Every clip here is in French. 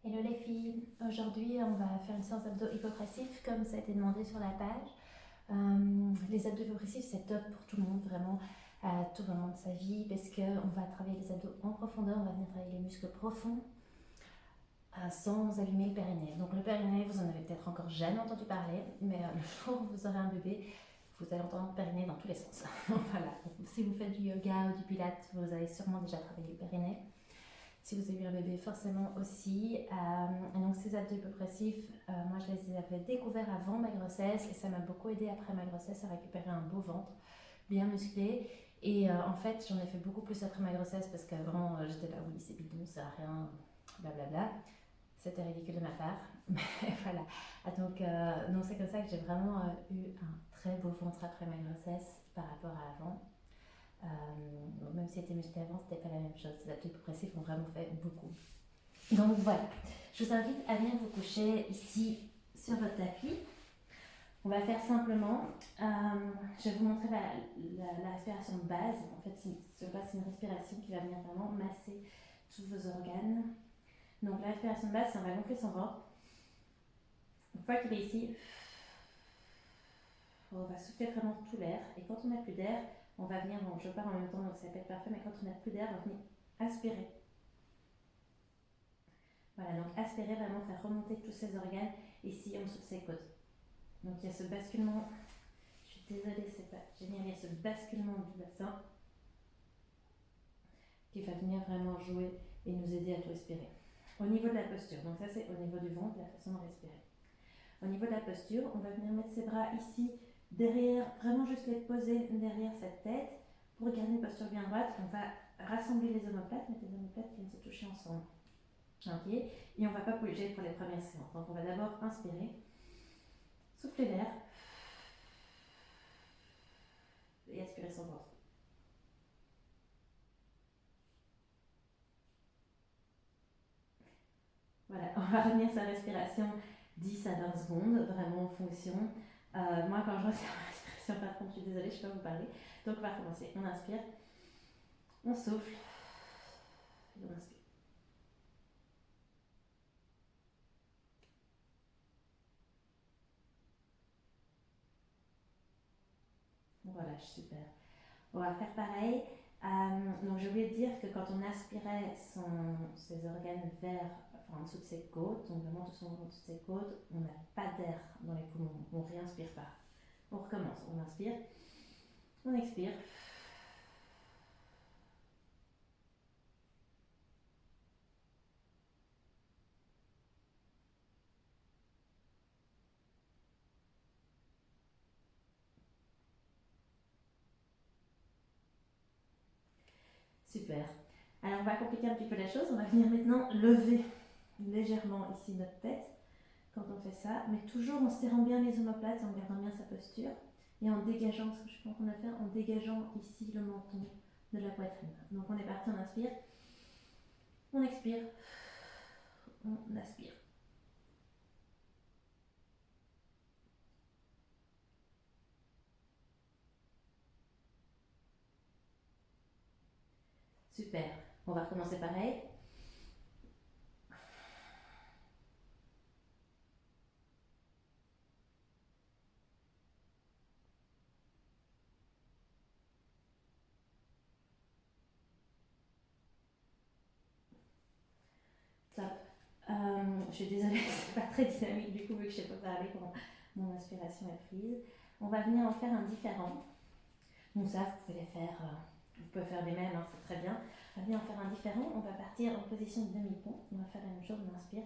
Hello les filles, aujourd'hui on va faire une séance d'abdos hypogressifs comme ça a été demandé sur la page. Les abdos hypogressifs c'est top pour tout le monde, vraiment à tout moment de sa vie parce qu'on va travailler les abdos en profondeur, on va venir travailler les muscles profonds sans allumer le périnée. Donc le périnée, vous en avez peut-être encore jamais entendu parler, mais le jour où vous aurez un bébé, vous allez entendre le périnée dans tous les sens. Voilà. Si vous faites du yoga ou du pilates, vous avez sûrement déjà travaillé le périnée. Si vous avez eu un bébé, forcément aussi. Et donc ces abdos hypogressifs, moi je les avais découverts avant ma grossesse et ça m'a beaucoup aidé après ma grossesse à récupérer un beau ventre, bien musclé. Et en fait, j'en ai fait beaucoup plus après ma grossesse parce qu'avant j'étais là, oui, c'est bidon, ça sert à rien, blablabla. C'était ridicule de ma part, mais voilà. Donc c'est comme ça que j'ai vraiment eu un très beau ventre après ma grossesse par rapport à avant. Même si c'était musclé avant, c'était pas la même chose. Les abdos hypogressifs ont vraiment fait beaucoup. Donc voilà, je vous invite à venir vous coucher ici sur votre tapis. On va faire simplement, je vais vous montrer la respiration de base. En fait, c'est une respiration qui va venir vraiment masser tous vos organes. Donc la respiration de base, c'est on va gonfler son ventre. Une fois qu'il est ici, on va souffler vraiment tout l'air. Et quand on n'a plus d'air, on va venir, bon je pars en même temps donc ça peut être parfait, mais quand on n'a plus d'air, on va venir aspirer. Voilà, donc aspirer, vraiment faire remonter tous ces organes ici en dessous de ses côtes. Donc il y a ce basculement, je suis désolée, c'est pas génial, il y a ce basculement du bassin qui va venir vraiment jouer et nous aider à tout respirer. Au niveau de la posture, donc ça c'est au niveau du ventre, la façon de respirer. Au niveau de la posture, on va venir mettre ses bras ici, derrière, vraiment juste les poser derrière cette tête pour garder une posture bien droite. On va rassembler les omoplates, mettre les omoplates qui viennent se toucher ensemble. Ok, et on ne va pas bouger pour les premières séances. Donc on va d'abord inspirer, souffler l'air et aspirer son ventre. Voilà, on va retenir sa respiration 10 à 20 secondes, vraiment en fonction. Moi, quand je retiens ma respiration, par contre, je suis désolée, je ne peux pas vous parler. Donc, on va recommencer. On inspire, on souffle et on inspire. Voilà, super. On va faire pareil. Donc, j'ai oublié de dire que quand on aspirait ses organes vers, en dessous de ses côtes, donc vraiment tout son en dessous de ses côtes, on n'a pas d'air dans les poumons, on ne réinspire pas. On recommence, on inspire, on expire. Super. Alors, on va compliquer un petit peu la chose. On va venir maintenant lever légèrement ici notre tête quand on fait ça, mais toujours en serrant bien les omoplates, en gardant bien sa posture et en dégageant, ce que je pense qu'on a fait, en dégageant ici le menton de la poitrine. Donc, on est parti, on inspire, on expire, on aspire. Super. On va recommencer pareil. Top. Je suis désolée, c'est pas très dynamique du coup, vu que je ne sais pas parler quand mon inspiration est prise. On va venir en faire un différent. Donc ça, vous pouvez les faire, vous pouvez faire les mêmes, hein, c'est très bien. On va venir en faire un différent. On va partir en position de demi-pont. On va faire la même chose, on inspire,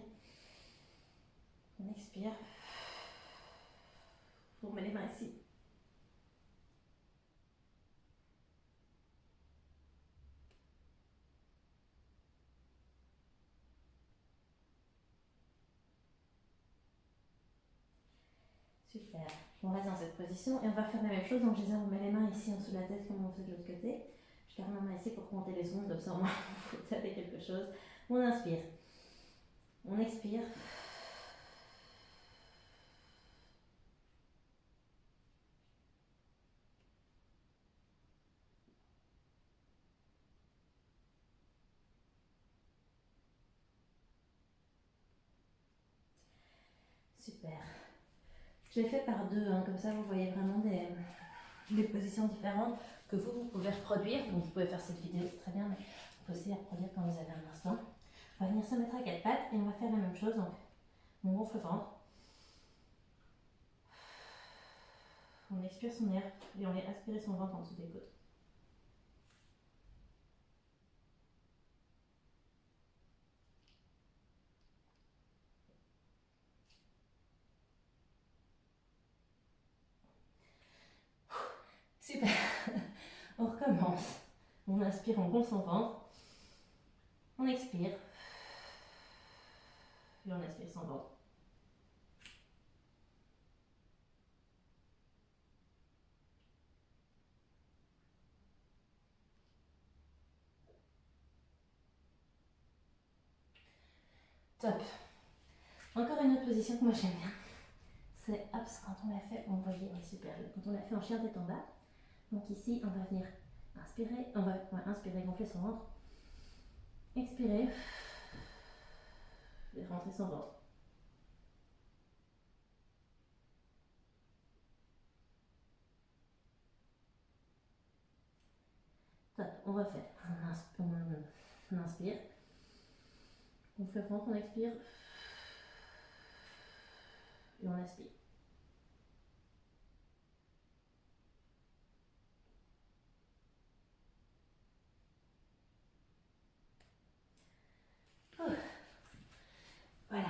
on expire. On met les mains ici. Super. On reste dans cette position et on va faire la même chose. Donc je on met les mains ici en dessous de la tête comme on fait de l'autre côté. Je garde ma main ici pour compter les secondes, comme ça au moins vous tapez quelque chose. On inspire, on expire. Super. Je l'ai fait par deux, hein, comme ça vous voyez vraiment des positions différentes que vous pouvez reproduire. Donc vous pouvez faire cette vidéo, c'est très bien, mais vous pouvez aussi la reproduire quand vous avez un instant. On va venir se mettre à quatre pattes et on va faire la même chose. Donc on gonfle le ventre. On expire son air et on va aspirer son ventre en dessous des côtes. Super. On recommence. On inspire, on gonfle son ventre. On expire. Et on aspire son ventre. Top. Encore une autre position que moi j'aime bien. C'est hop, quand on l'a fait, on voyait, oui super, quand on l'a fait en chien tête en bas. Donc ici, on va venir inspirer, on va inspirer, gonfler son ventre. Expirer. Et rentrer son ventre. Top, on refait. On inspire. On fait le ventre, on expire. Et on aspire. Voilà.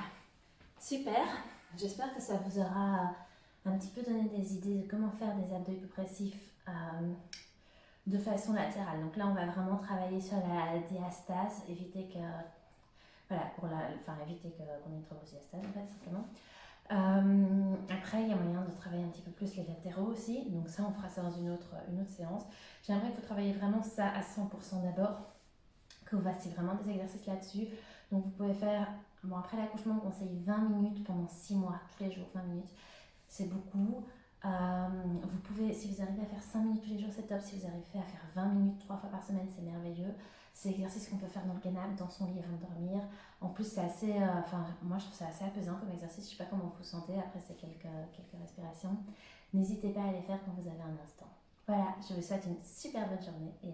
Super. J'espère que ça vous aura un petit peu donné des idées de comment faire des abdos hypopressifs de façon latérale. Donc là, on va vraiment travailler sur la diastase, éviter que, voilà, éviter qu'on ait une trombodiastase en fait, simplement. Après, il y a moyen de travailler un petit peu plus les latéraux aussi. Donc ça, on fera ça dans une autre séance. J'aimerais que vous travailliez vraiment ça à 100% d'abord, que vous fassiez vraiment des exercices là-dessus. Donc vous pouvez faire, bon après l'accouchement, on conseille 20 minutes pendant 6 mois, tous les jours, 20 minutes. C'est beaucoup. Vous pouvez, si vous arrivez à faire 5 minutes tous les jours, c'est top. Si vous arrivez à faire 20 minutes 3 fois par semaine, c'est merveilleux. C'est l'exercice qu'on peut faire dans le canapé, dans son lit avant de dormir. En plus, c'est assez, moi je trouve ça assez apaisant comme exercice. Je sais pas comment vous vous sentez, après c'est quelques respirations. N'hésitez pas à les faire quand vous avez un instant. Voilà, je vous souhaite une super bonne journée et